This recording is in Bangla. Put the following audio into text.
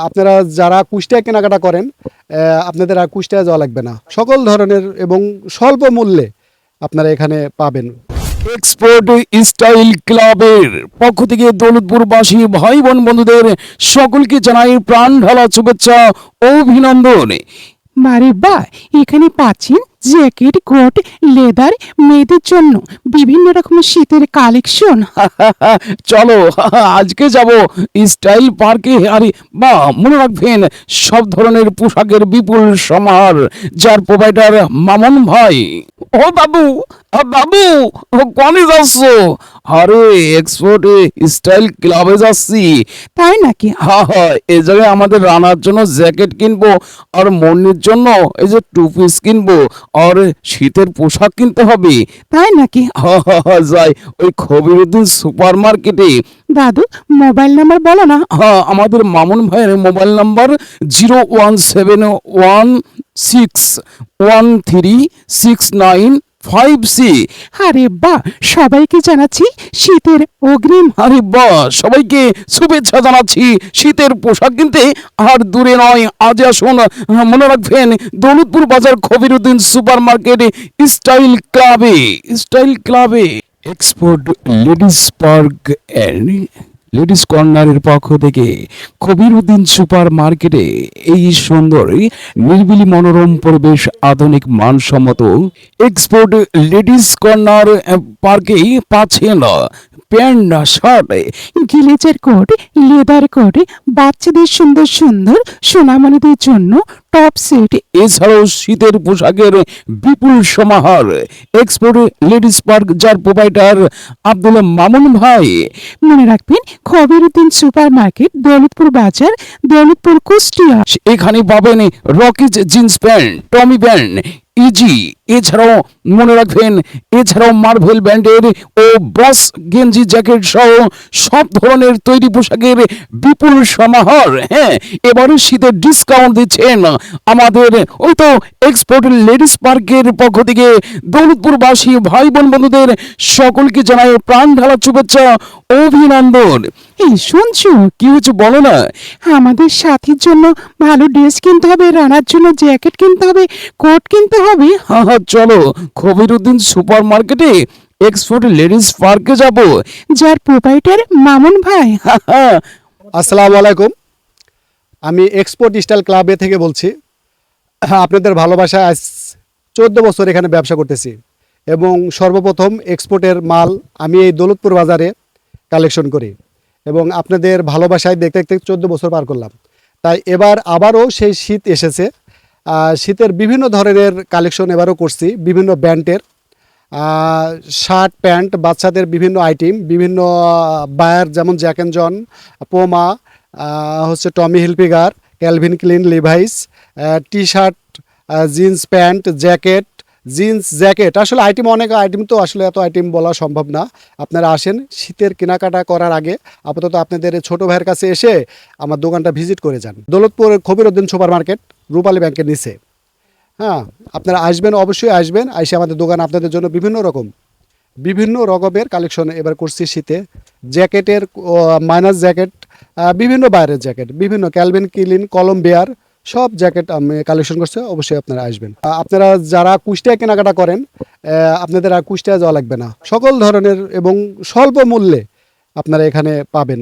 আপনারা যারা কুষ্টিয়ায় কেনাকাটা করেন আপনাদের আর কুষ্টিয়ায় যাওয়া লাগবে না। সকল ধরনের এবং স্বল্প মূল্যে আপনারা এখানে পাবেন। এক্সপোর্ট স্টাইল ক্লাবের পক্ষ থেকে দৌলতপুরবাসী ভাই বোন বন্ধুদের সকলকে জানাই প্রাণ ঢালা শুভেচ্ছা ও অভিনন্দন। মারে বা এখানে পাচ্ছেন জ্যাকেট, কোট, লেদার, মেয়েদের জন্য বিভিন্ন রকমের শীতের কালেকশন। চলো আজকে যাব স্টাইল পার্কে। আরে বা মনে রাখবেন সব ধরনের পোশাকের বিপুল সমাহার, যার প্রোভাইডার মামুন ভাই। ও বাবু, বাবু কনে যাচ্ছ? আরে এক্সপোর্ট স্টাইল ক্লাবে যাচ্ছি। তাই নাকি? হ্যাঁ হ্যাঁ, এই জায়গায় আমাদের রানার জন্য জ্যাকেট কিনবো, আর মন্নির জন্য এই যে টু পিস কিনবো, আর শীতের পোশাক কিনতে হবে। তাই নাকি? হ্যাঁ হ্যাঁ হ্যাঁ, যাই ওই খবিরুদ্দিন সুপার মার্কেটে। দাদু মোবাইল নাম্বার বলো না। হ্যাঁ, আমাদের মামুন ভাইয়ের মোবাইল নাম্বার 01711369656। আরে বা সবাইকে জানাচ্ছি শীতের অগ্রিম। আরে বাহ, সবাইকে শুভেচ্ছা জানাচ্ছি শীতের পোশাক কিনতে। আর দূরে নয়, আজ আসুন, মনে রাখবেন Daulatpur Bazar Khabiruddin super market style ক্লাবে export ladies park and ladies কর্নারের পক্ষ থেকে কবিরউদ্দিন সুপার মার্কেটে এই সুন্দর নিরিবিলি মনোরম পরিবেশ, আধুনিক মানসম্মত এক্সপোর্ট লেডিস কর্নার পার্কেই পাচ্ছেন প্যান্ট, শার্ট, গিলেজের কোট, লেদার কোট, বাচ্চাদের সুন্দর সুন্দর সোনামণিদের জন্য টপ সেট, এছাড়াও শীতের পোশাকের বিপুল সমাহার। এক্সপোর্ট লেডিস পার্ক, যার প্রোভাইডার আব্দুল মামুন ভাই। মনে রাখবেন খবিরউদ্দিন সুপার মার্কেট, দৌলতপুর বাজার, দৌলতপুর, কুষ্টিয়া। এখানে পাবেন রকিজ জিন্স প্যান্ট, টমি প্যান্ট, ইজি, এছাড়াও মনে রাখবেন মার্ভেল ব্র্যান্ডের ও বস গেঞ্জি, জ্যাকেট সহ সব ধরনের তৈরি পোশাকের বিপুল সমাহার। হ্যাঁ, এবারে শীতের ডিসকাউন্ট দিচ্ছেন আমাদের ওই তো এক্সপোর্ট লেডিস পার্কের পক্ষ থেকে দৌলতপুরবাসী ভাই বোন বন্ধুদের সকলকে জানাই প্রাণ ঢালা শুভেচ্ছা, অভিনন্দন। এই শুনছো, কি হচ্ছে বলো না? আমাদের সাথীর জন্য ভালো ড্রেস কিনতে হবে, রানার জন্য জ্যাকেট কিনতে হবে, কোট কিনতে হবে। হ্যাঁ হ্যাঁ, চলো খবিরউদ্দিন সুপার মার্কেটে এক্সপোর্ট লেডিস পার্কে যাব, যার প্রোপাইটার মামুন ভাই। আসসালামু আলাইকুম, আমি এক্সপোর্ট স্টাইল ক্লাবে থেকে বলছি। আপনাদের ভালোবাসায় আজ 14 বছর এখানে ব্যবসা করতেছি এবং সর্বপ্রথম এক্সপোর্টের মাল আমি এই দৌলতপুর বাজারে কালেকশন করি এবং আপনাদের ভালোবাসায় দেখতে দেখতে 14 বছর পার করলাম। তাই এবার আবারও সেই শীত এসেছে। শীতের বিভিন্ন ধরনের কালেকশন এবারও করছি, বিভিন্ন ব্র্যান্ডের শার্ট, প্যান্ট, বাচ্চাদের বিভিন্ন আইটেম, বিভিন্ন বায়ার, যেমন জ্যাক অ্যান্ড জন, পোমা, হচ্ছে Tommy Hilfiger, Calvin Klein, Levi's, T shirt, jeans pant, jacket, jeans jacket, আসলে আইটেম অনেক আইটেম, তো আসলে এত আইটেম বলা সম্ভব না। আপনারা আসেন শীতের কেনাকাটা করার আগে আপাতত আপনাদের ছোট ভাইয়ের কাছে এসে আমার দোকানটা ভিজিট করে যান। দৌলতপুর খবিরউদ্দিন সুপার মার্কেট, রূপালী ব্যাংকের নিচে। হ্যাঁ, আপনারা আসবেন, অবশ্যই আসবেন। এসে আমাদের দোকান আপনাদের জন্য বিভিন্ন রকমের কালেকশন এবার করছি শীতে। জ্যাকেটের মাইনাস জ্যাকেট, বিভিন্ন বাইরের জ্যাকেট, বিভিন্ন ক্যালভিন ক্লিন, কলম্বিয়ার সব জ্যাকেট আমি কালেকশন করছি। অবশ্যই আপনারা আসবেন। আপনারা যারা কুষ্টিয়ায় কেনাকাটা করেন আপনাদের আর কুষ্টিয়ায় যাওয়া লাগবে না। সকল ধরনের এবং স্বল্প মূল্যে আপনারা এখানে পাবেন।